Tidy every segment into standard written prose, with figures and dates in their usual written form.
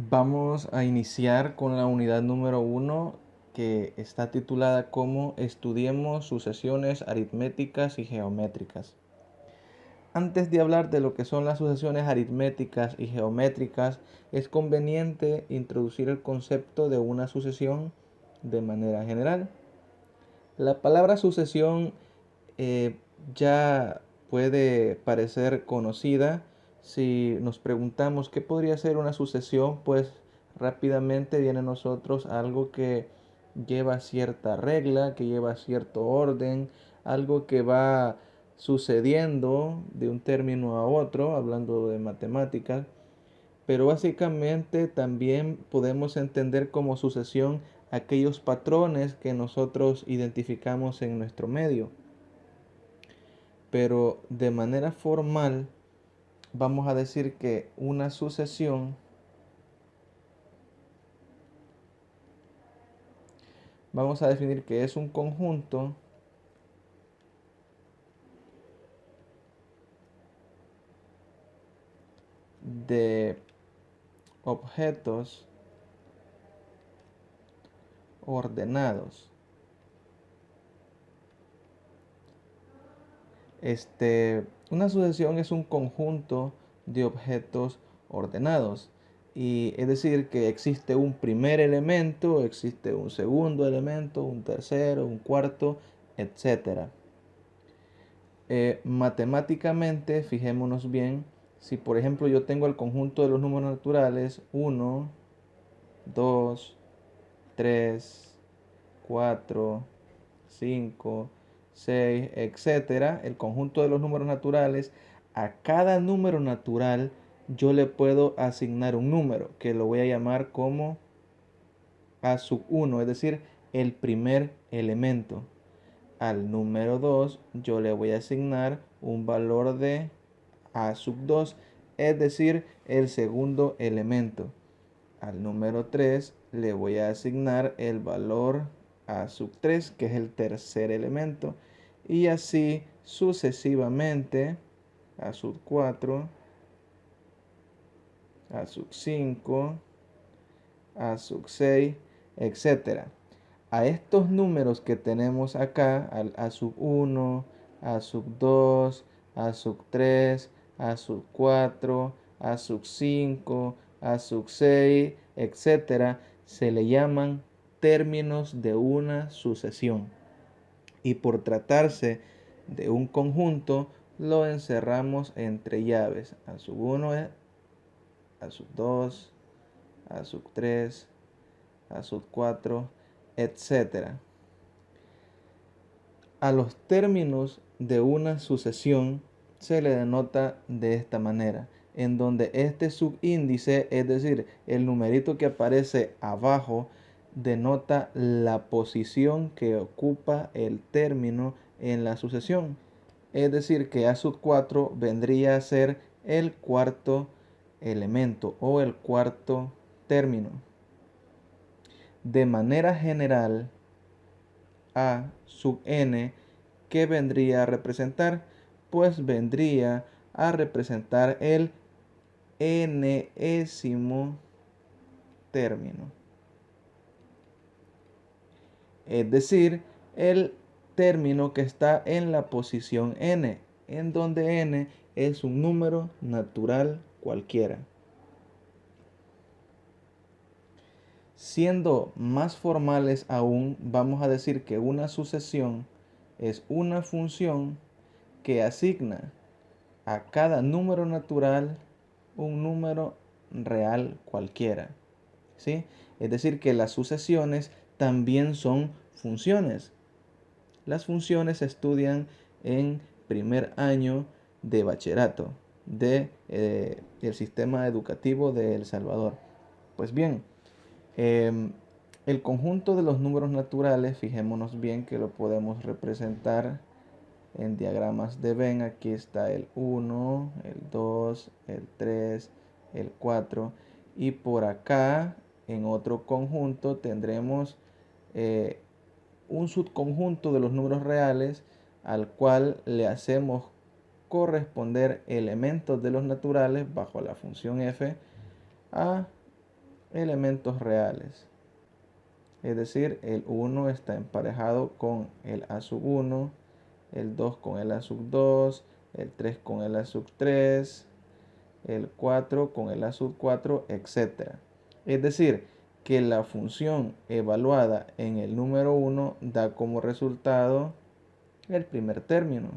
Vamos a iniciar con la unidad número 1 que está titulada como Estudiemos sucesiones aritméticas y geométricas. Antes de hablar de lo que son las sucesiones aritméticas y geométricas, es conveniente introducir el concepto de una sucesión de manera general. La palabra sucesión eh, ya puede parecer conocida. Si nos preguntamos qué podría ser una sucesión, pues rápidamente viene a nosotros algo que lleva cierta regla, que lleva cierto orden, algo que va sucediendo de un término a otro, hablando de matemáticas. Pero básicamente también podemos entender como sucesión aquellos patrones que nosotros identificamos en nuestro medio. Pero de manera formal vamos a decir que una sucesión vamos a definir que es un conjunto de objetos ordenados. Una sucesión es un conjunto de objetos ordenados. Y es decir, que existe un primer elemento, existe un segundo elemento, un tercero, un cuarto, etcétera. Matemáticamente, fijémonos bien, si por ejemplo yo tengo el conjunto de los números naturales 1, 2, 3, 4, 5, 6, etcétera, el conjunto de los números naturales, a cada número natural yo le puedo asignar un número que lo voy a llamar como A sub 1, es decir, el primer elemento. Al número 2 yo le voy a asignar un valor de A sub 2, es decir, el segundo elemento. Al número 3 le voy a asignar el valor A sub 3, que es el tercer elemento. Y así sucesivamente, A sub 4, A sub 5, A sub 6, etcétera. A estos números que tenemos acá, al A sub 1, A sub 2, A sub 3, A sub 4, A sub 5, A sub 6, etcétera, se le llaman términos de una sucesión. Y por tratarse de un conjunto, lo encerramos entre llaves. A sub 1 es A sub 2, A sub 3, A sub 4, etcétera. A los términos de una sucesión se le denota de esta manera, en donde este subíndice, es decir, el numerito que aparece abajo, denota la posición que ocupa el término en la sucesión. Es decir, que A sub 4 vendría a ser el cuarto elemento o el cuarto término. De manera general, A sub n, ¿qué vendría a representar? Pues vendría a representar el enésimo término. Es decir, el término que está en la posición n, en donde n es un número natural cualquiera. Siendo más formales aún, vamos a decir que una sucesión es una función que asigna a cada número natural un número real cualquiera. ¿Sí? Es decir, que las sucesiones también son funciones. Las funciones se estudian en primer año de bachillerato del sistema educativo de El Salvador. Pues bien, el conjunto de los números naturales, fijémonos bien que lo podemos representar en diagramas de Venn. Aquí está el 1, el 2, el 3, el 4. Y por acá, en otro conjunto, tendremos un subconjunto de los números reales al cual le hacemos corresponder elementos de los naturales bajo la función f a elementos reales. Es decir, el 1 está emparejado con el A sub 1, el 2 con el A sub 2, el 3 con el A sub 3, el 4 con el A sub 4, etc. Es decir, que la función evaluada en el número 1 da como resultado el primer término.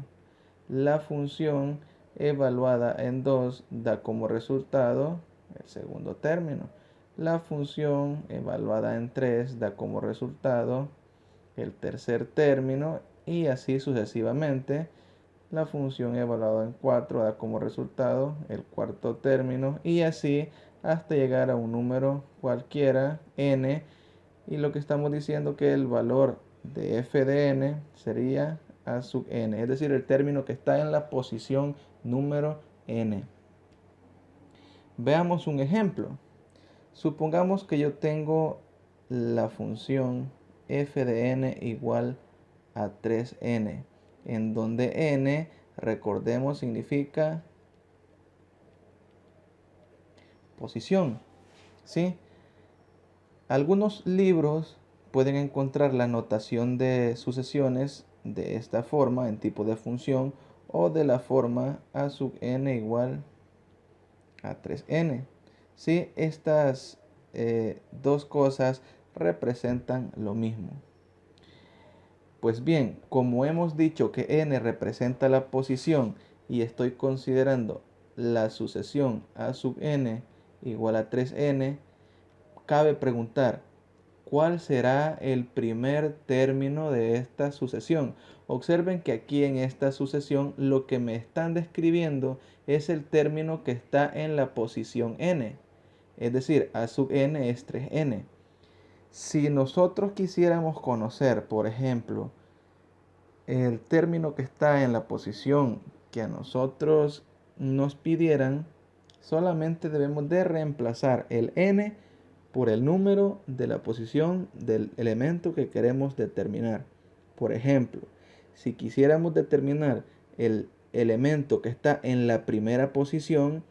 La función evaluada en 2 da como resultado el segundo término. La función evaluada en 3 da como resultado el tercer término y así sucesivamente. La función evaluada en 4 da como resultado el cuarto término y así hasta llegar a un número cualquiera, n, y lo que estamos diciendo que el valor de f de n sería a sub n, es decir, el término que está en la posición número n. Veamos un ejemplo. Supongamos que yo tengo la función f de n igual a 3n, en donde n, recordemos, significa posición, ¿sí? Algunos libros pueden encontrar la notación de sucesiones de esta forma en tipo de función o de la forma a sub n igual a 3n. ¿Sí? Estas dos cosas representan lo mismo. Pues bien, como hemos dicho que n representa la posición y estoy considerando la sucesión a sub n igual a 3n, cabe preguntar, ¿cuál será el primer término de esta sucesión? Observen que aquí en esta sucesión lo que me están describiendo es el término que está en la posición n. Es decir, a sub n es 3n. Si nosotros quisiéramos conocer, por ejemplo, el término que está en la posición que a nosotros nos pidieran, solamente debemos de reemplazar el n por el número de la posición del elemento que queremos determinar. Por ejemplo, si quisiéramos determinar el elemento que está en la primera posición,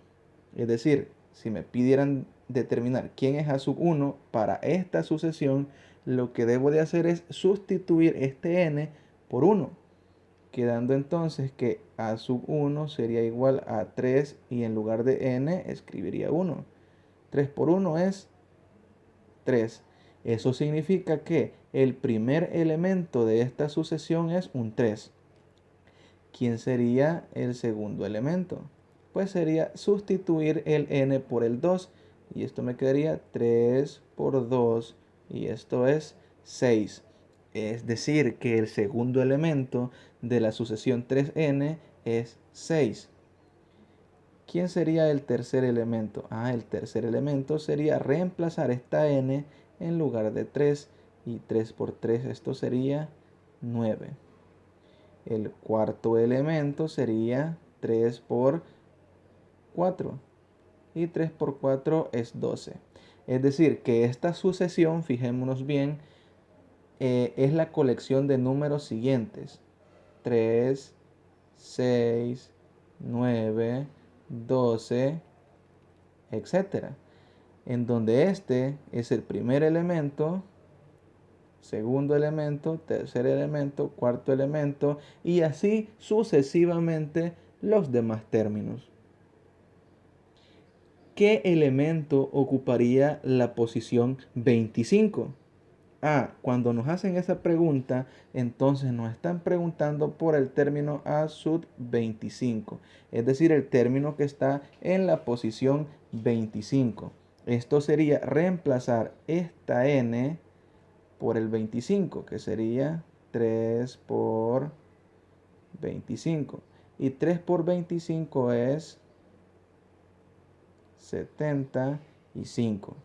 es decir, si me pidieran determinar quién es A sub 1 para esta sucesión, lo que debo de hacer es sustituir este n por 1, quedando entonces que A sub 1 sería igual a 3 y en lugar de n escribiría 1. 3 por 1 es 3. Eso significa que el primer elemento de esta sucesión es un 3. ¿Quién sería el segundo elemento? Pues sería sustituir el n por el 2 y esto me quedaría 3 por 2 y esto es 6. Es decir, que el segundo elemento de la sucesión 3n es 6. ¿Quién sería el tercer elemento? El tercer elemento sería reemplazar esta n en lugar de 3 y 3 por 3 esto sería 9. El cuarto elemento sería 3 por 4 y 3 por 4 es 12. Es decir, que esta sucesión, fijémonos bien, es la colección de números siguientes: 3, 6, 9, 12, etcétera, en donde este es el primer elemento, segundo elemento, tercer elemento, cuarto elemento y así sucesivamente los demás términos. ¿Qué elemento ocuparía la posición 25? Cuando nos hacen esa pregunta, entonces nos están preguntando por el término A sub 25, es decir, el término que está en la posición 25. Esto sería reemplazar esta n por el 25, que sería 3 por 25. Y 3 por 25 es 75.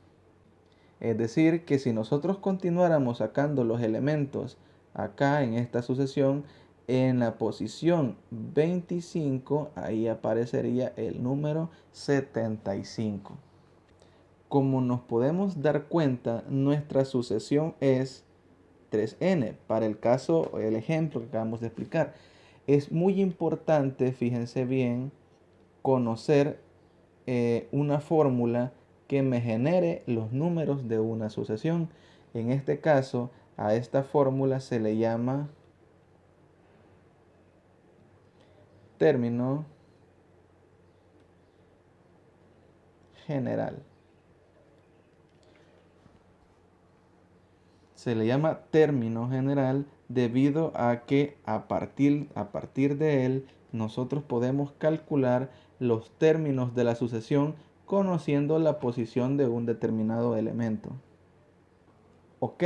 Es decir, que si nosotros continuáramos sacando los elementos acá en esta sucesión, en la posición 25, ahí aparecería el número 75. Como nos podemos dar cuenta, nuestra sucesión es 3n. Para el caso, el ejemplo que acabamos de explicar, es muy importante, fíjense bien, conocer una fórmula que me genere los números de una sucesión. En este caso, a esta fórmula se le llama término general. Se le llama término general debido a que a partir de él nosotros podemos calcular los términos de la sucesión conociendo la posición de un determinado elemento. Ok,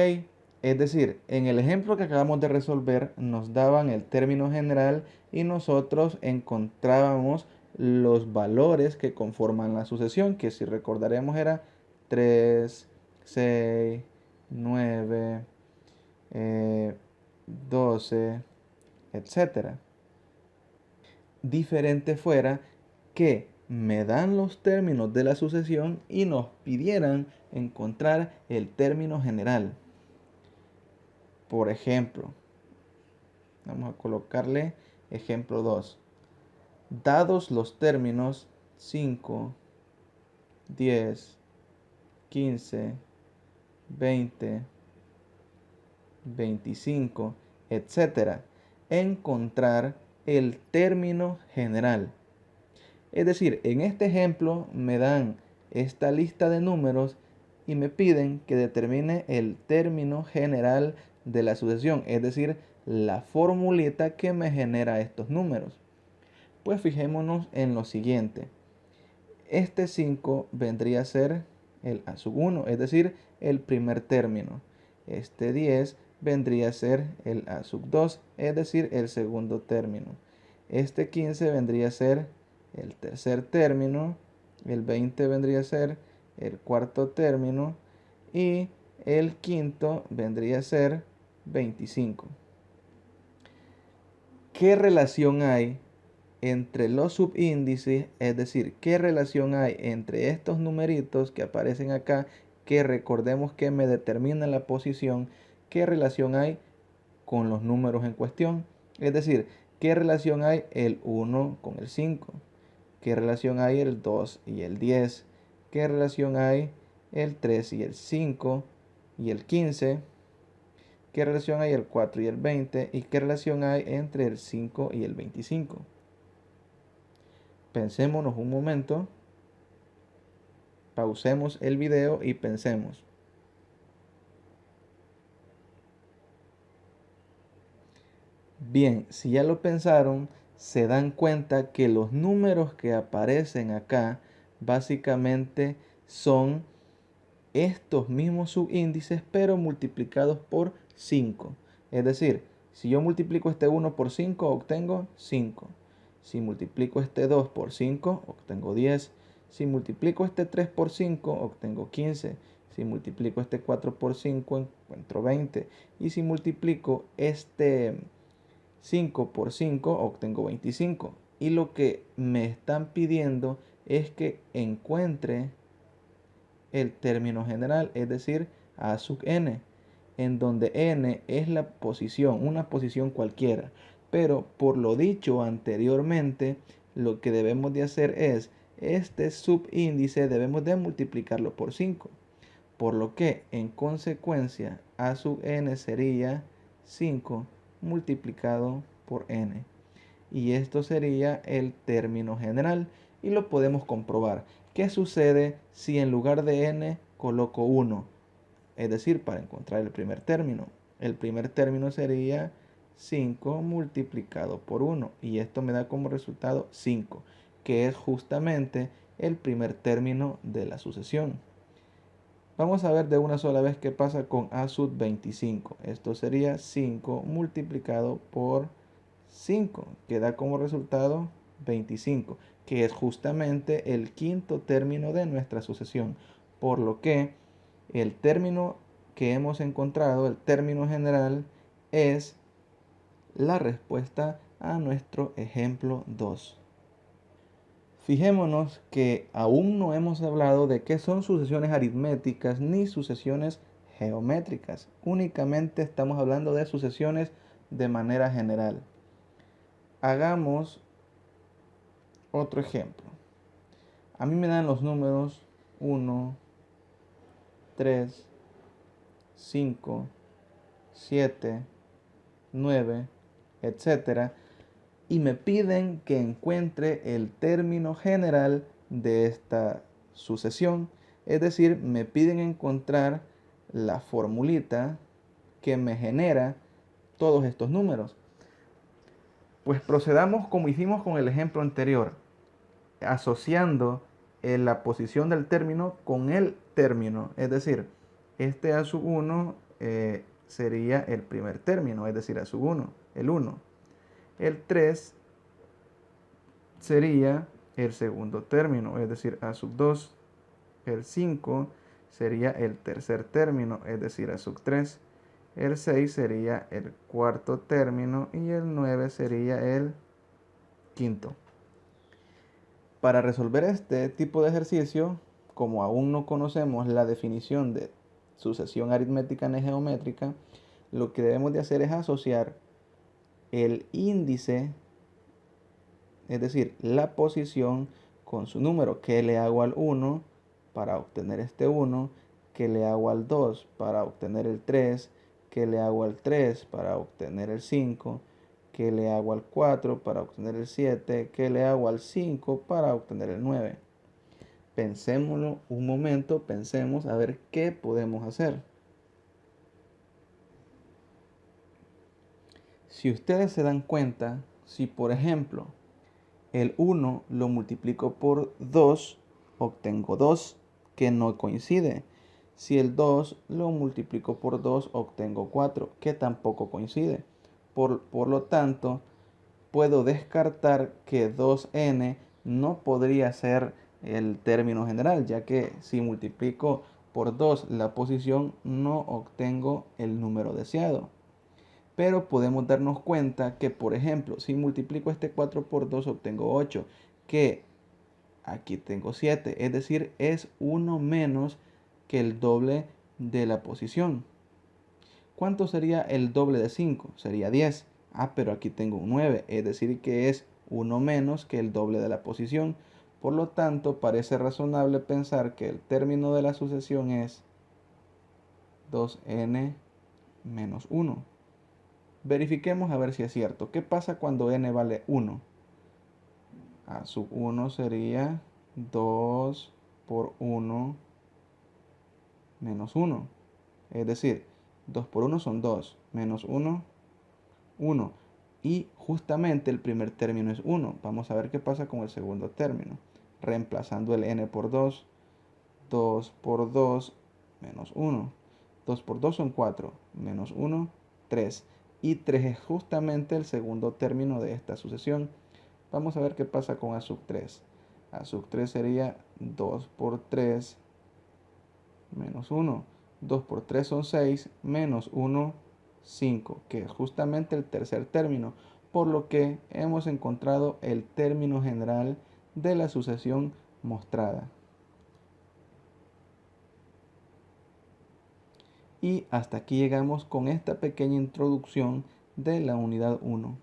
es decir, en el ejemplo que acabamos de resolver nos daban el término general y nosotros encontrábamos los valores que conforman la sucesión, que si recordaremos era 3, 6, 9, 12, etcétera. Diferente fuera que me dan los términos de la sucesión y nos pidieran encontrar el término general. Por ejemplo, vamos a colocarle ejemplo 2. Dados los términos 5, 10, 15, 20, 25, etcétera, encontrar el término general. Es decir, en este ejemplo me dan esta lista de números y me piden que determine el término general de la sucesión, es decir, la formulita que me genera estos números. Pues fijémonos en lo siguiente. Este 5 vendría a ser el A sub 1, es decir, el primer término. Este 10 vendría a ser el A sub 2, es decir, el segundo término. Este 15 vendría a ser el tercer término. El 20 vendría a ser el cuarto término. Y el quinto vendría a ser 25. ¿Qué relación hay entre los subíndices? Es decir, ¿qué relación hay entre estos numeritos que aparecen acá, que recordemos que me determinan la posición? ¿Qué relación hay con los números en cuestión? Es decir, ¿qué relación hay el 1 con el 5? ¿Qué relación hay el 2 y el 10? ¿Qué relación hay el 3 y el 5 y el 15? ¿Qué relación hay el 4 y el 20? ¿Y qué relación hay entre el 5 y el 25? Pensémonos un momento, pausemos el video y pensemos. Bien, si ya lo pensaron, se dan cuenta que los números que aparecen acá básicamente son estos mismos subíndices, pero multiplicados por 5. Es decir, si yo multiplico este 1 por 5, obtengo 5. Si multiplico este 2 por 5, obtengo 10. Si multiplico este 3 por 5, obtengo 15. Si multiplico este 4 por 5, encuentro 20. Y si multiplico este 5 por 5, obtengo 25. Y lo que me están pidiendo es que encuentre el término general, es decir, A sub n, en donde n es la posición, una posición cualquiera. Pero por lo dicho anteriormente, lo que debemos de hacer es, este subíndice debemos de multiplicarlo por 5. Por lo que, en consecuencia, A sub n sería 5 multiplicado por n. Y esto sería el término general y lo podemos comprobar. ¿Qué sucede si en lugar de n coloco 1? Es decir, para encontrar el primer término. El primer término sería 5 multiplicado por 1 y esto me da como resultado 5, que es justamente el primer término de la sucesión. Vamos a ver de una sola vez qué pasa con A sub 25. Esto sería 5 multiplicado por 5, que da como resultado 25, que es justamente el quinto término de nuestra sucesión. Por lo que el término que hemos encontrado, el término general, es la respuesta a nuestro ejemplo 2. Fijémonos que aún no hemos hablado de qué son sucesiones aritméticas ni sucesiones geométricas. Únicamente estamos hablando de sucesiones de manera general. Hagamos otro ejemplo. A mí me dan los números 1, 3, 5, 7, 9, etcétera, y me piden que encuentre el término general de esta sucesión. Es decir, me piden encontrar la formulita que me genera todos estos números. Pues procedamos como hicimos con el ejemplo anterior, asociando la posición del término con el término. Es decir, este a sub 1 sería el primer término, es decir, a sub 1, el 1. El 3 sería el segundo término, es decir, a sub 2. El 5 sería el tercer término, es decir, a sub 3. El 6 sería el cuarto término y el 9 sería el quinto. Para resolver este tipo de ejercicio, como aún no conocemos la definición de sucesión aritmética geométrica, lo que debemos de hacer es asociar el índice, es decir, la posición con su número. ¿Qué le hago al 1 para obtener este 1? ¿Qué le hago al 2 para obtener el 3? ¿Qué le hago al 3 para obtener el 5? ¿Qué le hago al 4 para obtener el 7? ¿Qué le hago al 5 para obtener el 9? Pensémoslo un momento, pensemos a ver qué podemos hacer. Si ustedes se dan cuenta, si por ejemplo el 1 lo multiplico por 2, obtengo 2, que no coincide. Si el 2 lo multiplico por 2, obtengo 4, que tampoco coincide. Por lo tanto, puedo descartar que 2n no podría ser el término general, ya que si multiplico por 2 la posición, no obtengo el número deseado. Pero podemos darnos cuenta que, por ejemplo, si multiplico este 4 por 2, obtengo 8, que aquí tengo 7, es decir, es 1 menos que el doble de la posición. ¿Cuánto sería el doble de 5? Sería 10. Pero aquí tengo un 9, es decir, que es 1 menos que el doble de la posición. Por lo tanto, parece razonable pensar que el término de la sucesión es 2n menos 1. Verifiquemos a ver si es cierto. ¿Qué pasa cuando n vale 1? A sub 1 sería 2 por 1 menos 1. Es decir, 2 por 1 son 2, menos 1, 1. Y justamente el primer término es 1. Vamos a ver qué pasa con el segundo término. Reemplazando el n por 2, 2 por 2 menos 1. 2 por 2 son 4, menos 1, 3. Y 3 es justamente el segundo término de esta sucesión. Vamos a ver qué pasa con a sub 3. A sub 3 sería 2 por 3 menos 1. 2 por 3 son 6, menos 1, 5, que es justamente el tercer término, por lo que hemos encontrado el término general de la sucesión mostrada. Y hasta aquí llegamos con esta pequeña introducción de la unidad 1.